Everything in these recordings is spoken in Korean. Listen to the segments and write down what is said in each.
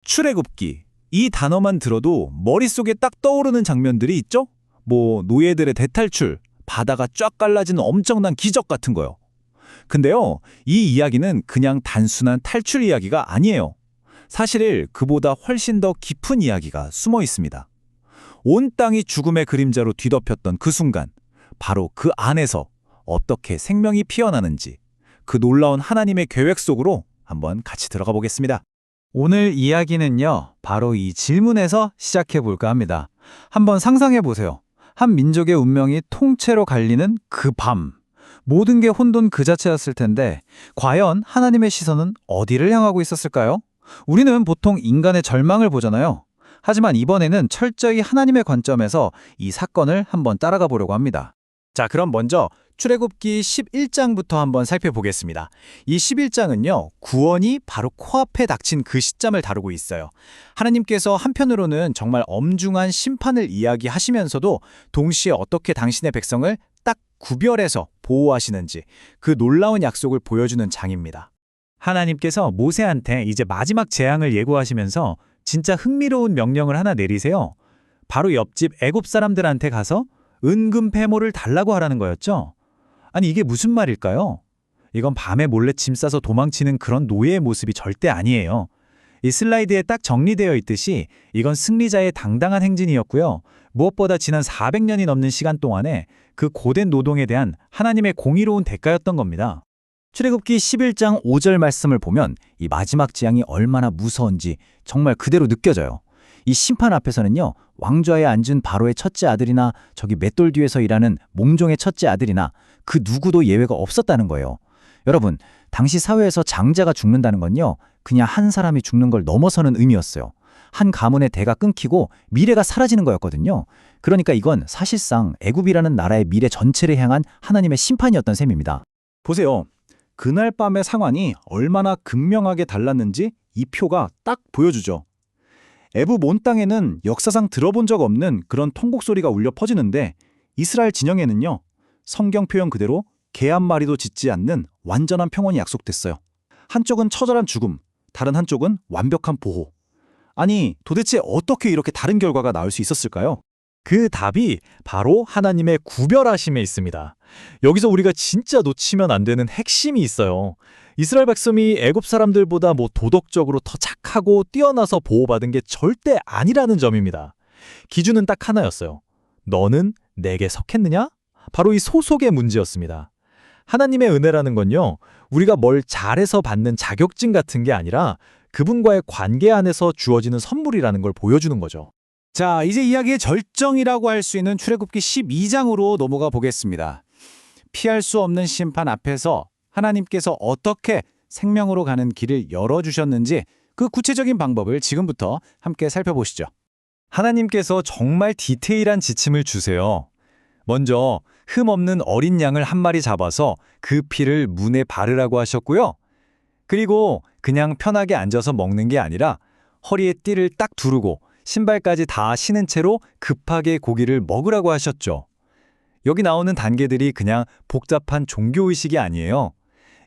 출애굽기. 이 단어만 들어도 머릿속에 딱 떠오르는 장면들이 있죠? 노예들의 대탈출, 바다가 쫙 갈라지는 엄청난 기적 같은 거요. 근데요, 이 이야기는 그냥 단순한 탈출 이야기가 아니에요. 사실 그보다 훨씬 더 깊은 이야기가 숨어 있습니다. 온 땅이 죽음의 그림자로 뒤덮였던 그 순간, 바로 그 안에서 어떻게 생명이 피어나는지, 그 놀라운 하나님의 계획 속으로 한번 같이 들어가 보겠습니다. 오늘 이야기는요, 바로 이 질문에서 시작해 볼까 합니다. 한번 상상해 보세요. 한 민족의 운명이 통째로 갈리는 그 밤. 모든 게 혼돈 그 자체였을 텐데, 과연 하나님의 시선은 어디를 향하고 있었을까요? 우리는 보통 인간의 절망을 보잖아요. 하지만 이번에는 철저히 하나님의 관점에서 이 사건을 한번 따라가 보려고 합니다. 자, 그럼 먼저 출애굽기 11장부터 한번 살펴보겠습니다. 이 11장은요, 구원이 바로 코앞에 닥친 그 시점을 다루고 있어요. 하나님께서 한편으로는 정말 엄중한 심판을 이야기하시면서도 동시에 어떻게 당신의 백성을 딱 구별해서 보호하시는지 그 놀라운 약속을 보여주는 장입니다. 하나님께서 모세한테 이제 마지막 재앙을 예고하시면서 진짜 흥미로운 명령을 하나 내리세요. 바로 옆집 애굽 사람들한테 가서 은금 패모를 달라고 하라는 거였죠. 아니, 이게 무슨 말일까요? 이건 밤에 몰래 짐 싸서 도망치는 그런 노예의 모습이 절대 아니에요. 이 슬라이드에 딱 정리되어 있듯이 이건 승리자의 당당한 행진이었고요. 무엇보다 지난 400년이 넘는 시간 동안에 그 고된 노동에 대한 하나님의 공의로운 대가였던 겁니다. 출애굽기 11장 5절 말씀을 보면 이 마지막 재앙이 얼마나 무서운지 정말 그대로 느껴져요. 이 심판 앞에서는요, 왕좌에 앉은 바로의 첫째 아들이나 저기 맷돌 뒤에서 일하는 몽종의 첫째 아들이나 그 누구도 예외가 없었다는 거예요. 여러분, 당시 사회에서 장자가 죽는다는 건요, 그냥 한 사람이 죽는 걸 넘어서는 의미였어요. 한 가문의 대가 끊기고 미래가 사라지는 거였거든요. 그러니까 이건 사실상 애굽이라는 나라의 미래 전체를 향한 하나님의 심판이었던 셈입니다. 보세요. 그날 밤의 상황이 얼마나 극명하게 달랐는지 이 표가 딱 보여주죠. 애굽 온 땅에는 역사상 들어본 적 없는 그런 통곡 소리가 울려 퍼지는데, 이스라엘 진영에는요, 성경 표현 그대로 개 한 마리도 짖지 않는 완전한 평온이 약속됐어요. 한쪽은 처절한 죽음, 다른 한쪽은 완벽한 보호. 아니, 도대체 어떻게 이렇게 다른 결과가 나올 수 있었을까요? 그 답이 바로 하나님의 구별하심에 있습니다. 여기서 우리가 진짜 놓치면 안 되는 핵심이 있어요. 이스라엘 백성이 애굽 사람들보다 도덕적으로 더 착하고 뛰어나서 보호받은 게 절대 아니라는 점입니다. 기준은 딱 하나였어요. 너는 내게 속했느냐? 바로 이 소속의 문제였습니다. 하나님의 은혜라는 건요, 우리가 뭘 잘해서 받는 자격증 같은 게 아니라 그분과의 관계 안에서 주어지는 선물이라는 걸 보여주는 거죠. 자, 이제 이야기의 절정이라고 할 수 있는 출애굽기 12장으로 넘어가 보겠습니다. 피할 수 없는 심판 앞에서 하나님께서 어떻게 생명으로 가는 길을 열어주셨는지 그 구체적인 방법을 지금부터 함께 살펴보시죠. 하나님께서 정말 디테일한 지침을 주세요. 먼저 흠 없는 어린 양을 한 마리 잡아서 그 피를 문에 바르라고 하셨고요. 그리고 그냥 편하게 앉아서 먹는 게 아니라 허리에 띠를 딱 두르고 신발까지 다 신은 채로 급하게 고기를 먹으라고 하셨죠. 여기 나오는 단계들이 그냥 복잡한 종교의식이 아니에요.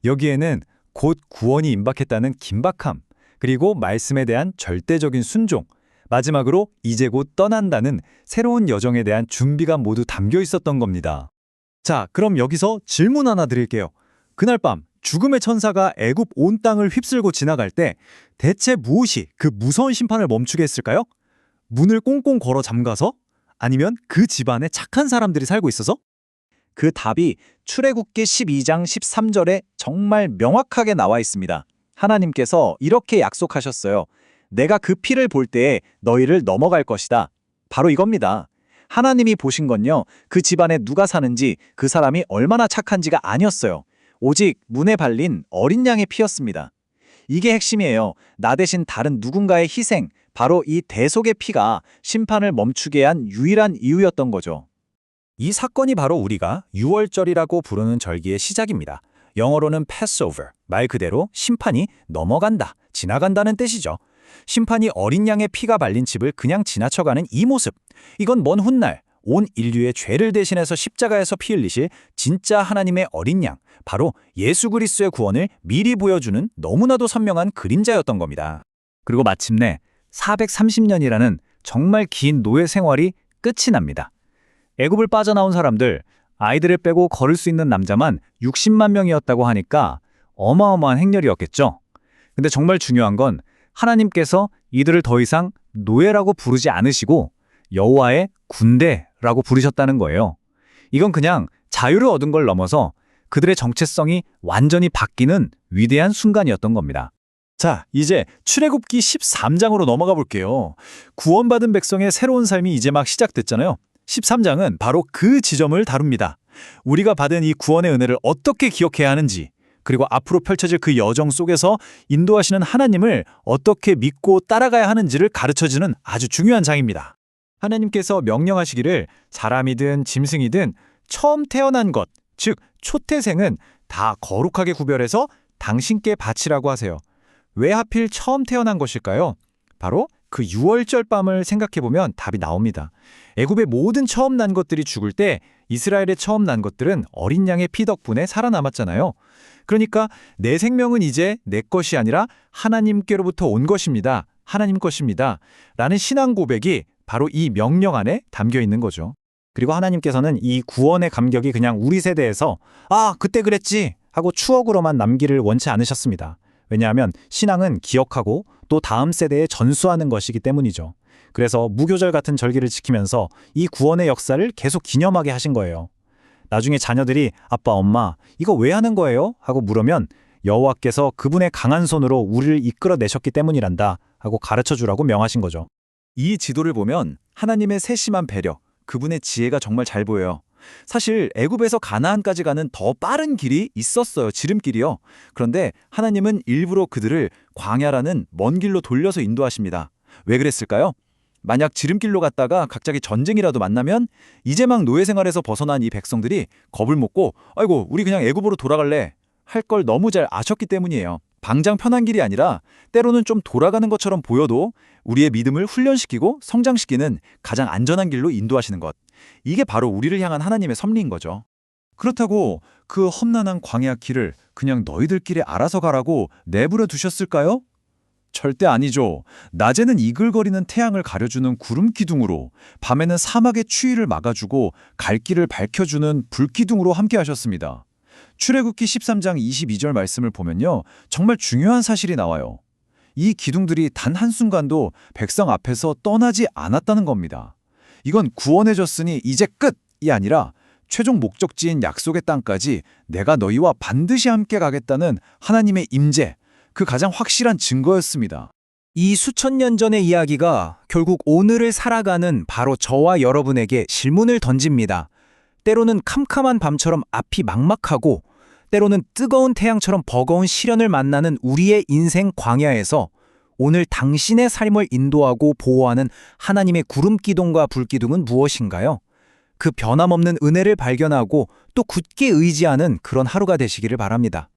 여기에는 곧 구원이 임박했다는 긴박함, 그리고 말씀에 대한 절대적인 순종, 마지막으로 이제 곧 떠난다는 새로운 여정에 대한 준비가 모두 담겨 있었던 겁니다. 자, 그럼 여기서 질문 하나 드릴게요. 그날 밤 죽음의 천사가 애굽 온 땅을 휩쓸고 지나갈 때 대체 무엇이 그 무서운 심판을 멈추게 했을까요? 문을 꽁꽁 걸어 잠가서? 아니면 그 집안에 착한 사람들이 살고 있어서? 그 답이 출애굽기 12장 13절에 정말 명확하게 나와 있습니다. 하나님께서 이렇게 약속하셨어요. 내가 그 피를 볼 때에 너희를 넘어갈 것이다. 바로 이겁니다. 하나님이 보신 건요, 그 집안에 누가 사는지 그 사람이 얼마나 착한지가 아니었어요. 오직 문에 발린 어린 양의 피였습니다. 이게 핵심이에요. 나 대신 다른 누군가의 희생, 바로 이 대속의 피가 심판을 멈추게 한 유일한 이유였던 거죠. 이 사건이 바로 우리가 유월절이라고 부르는 절기의 시작입니다. 영어로는 Passover, 말 그대로 심판이 넘어간다, 지나간다는 뜻이죠. 심판이 어린 양의 피가 발린 집을 그냥 지나쳐가는 이 모습, 이건 먼 훗날 온 인류의 죄를 대신해서 십자가에서 피 흘리실 진짜 하나님의 어린 양, 바로 예수 그리스도의 구원을 미리 보여주는 너무나도 선명한 그림자였던 겁니다. 그리고 마침내 430년이라는 정말 긴 노예 생활이 끝이 납니다. 애굽을 빠져나온 사람들, 아이들을 빼고 걸을 수 있는 남자만 60만 명이었다고 하니까 어마어마한 행렬이었겠죠. 근데 정말 중요한 건 하나님께서 이들을 더 이상 노예라고 부르지 않으시고 여호와의 군대라고 부르셨다는 거예요. 이건 그냥 자유를 얻은 걸 넘어서 그들의 정체성이 완전히 바뀌는 위대한 순간이었던 겁니다. 자, 이제 출애굽기 13장으로 넘어가 볼게요. 구원받은 백성의 새로운 삶이 이제 막 시작됐잖아요. 13장은 바로 그 지점을 다룹니다. 우리가 받은 이 구원의 은혜를 어떻게 기억해야 하는지, 그리고 앞으로 펼쳐질 그 여정 속에서 인도하시는 하나님을 어떻게 믿고 따라가야 하는지를 가르쳐주는 아주 중요한 장입니다. 하나님께서 명령하시기를 사람이든 짐승이든 처음 태어난 것, 즉 초태생은 다 거룩하게 구별해서 당신께 바치라고 하세요. 왜 하필 처음 태어난 것일까요? 바로 그 유월절 밤을 생각해보면 답이 나옵니다. 애굽의 모든 처음 난 것들이 죽을 때 이스라엘의 처음 난 것들은 어린 양의 피 덕분에 살아남았잖아요. 그러니까 내 생명은 이제 내 것이 아니라 하나님께로부터 온 것입니다. 하나님 것입니다. 라는 신앙 고백이 바로 이 명령 안에 담겨 있는 거죠. 그리고 하나님께서는 이 구원의 감격이 그냥 우리 세대에서 아, 그때 그랬지 하고 추억으로만 남기를 원치 않으셨습니다. 왜냐하면 신앙은 기억하고 또 다음 세대에 전수하는 것이기 때문이죠. 그래서 무교절 같은 절기를 지키면서 이 구원의 역사를 계속 기념하게 하신 거예요. 나중에 자녀들이 아빠, 엄마 이거 왜 하는 거예요? 하고 물으면 여호와께서 그분의 강한 손으로 우리를 이끌어내셨기 때문이란다 하고 가르쳐주라고 명하신 거죠. 이 지도를 보면 하나님의 세심한 배려, 그분의 지혜가 정말 잘 보여요. 사실 애굽에서 가나안까지 가는 더 빠른 길이 있었어요. 지름길이요. 그런데 하나님은 일부러 그들을 광야라는 먼 길로 돌려서 인도하십니다. 왜 그랬을까요? 만약 지름길로 갔다가 갑자기 전쟁이라도 만나면 이제 막 노예 생활에서 벗어난 이 백성들이 겁을 먹고 아이고 우리 그냥 애굽으로 돌아갈래 할 걸 너무 잘 아셨기 때문이에요. 방장 편한 길이 아니라 때로는 좀 돌아가는 것처럼 보여도 우리의 믿음을 훈련시키고 성장시키는 가장 안전한 길로 인도하시는 것. 이게 바로 우리를 향한 하나님의 섭리인 거죠. 그렇다고 그 험난한 광야 길을 그냥 너희들끼리 알아서 가라고 내버려 두셨을까요? 절대 아니죠. 낮에는 이글거리는 태양을 가려주는 구름 기둥으로, 밤에는 사막의 추위를 막아주고 갈 길을 밝혀주는 불 기둥으로 함께 하셨습니다. 출애굽기 13장 22절 말씀을 보면요. 정말 중요한 사실이 나와요. 이 기둥들이 단 한순간도 백성 앞에서 떠나지 않았다는 겁니다. 이건 구원해줬으니 이제 끝이 아니라 최종 목적지인 약속의 땅까지 내가 너희와 반드시 함께 가겠다는 하나님의 임재, 그 가장 확실한 증거였습니다. 이 수천 년 전의 이야기가 결국 오늘을 살아가는 바로 저와 여러분에게 질문을 던집니다. 때로는 캄캄한 밤처럼 앞이 막막하고 때로는 뜨거운 태양처럼 버거운 시련을 만나는 우리의 인생 광야에서 오늘 당신의 삶을 인도하고 보호하는 하나님의 구름기둥과 불기둥은 무엇인가요? 그 변함없는 은혜를 발견하고 또 굳게 의지하는 그런 하루가 되시기를 바랍니다.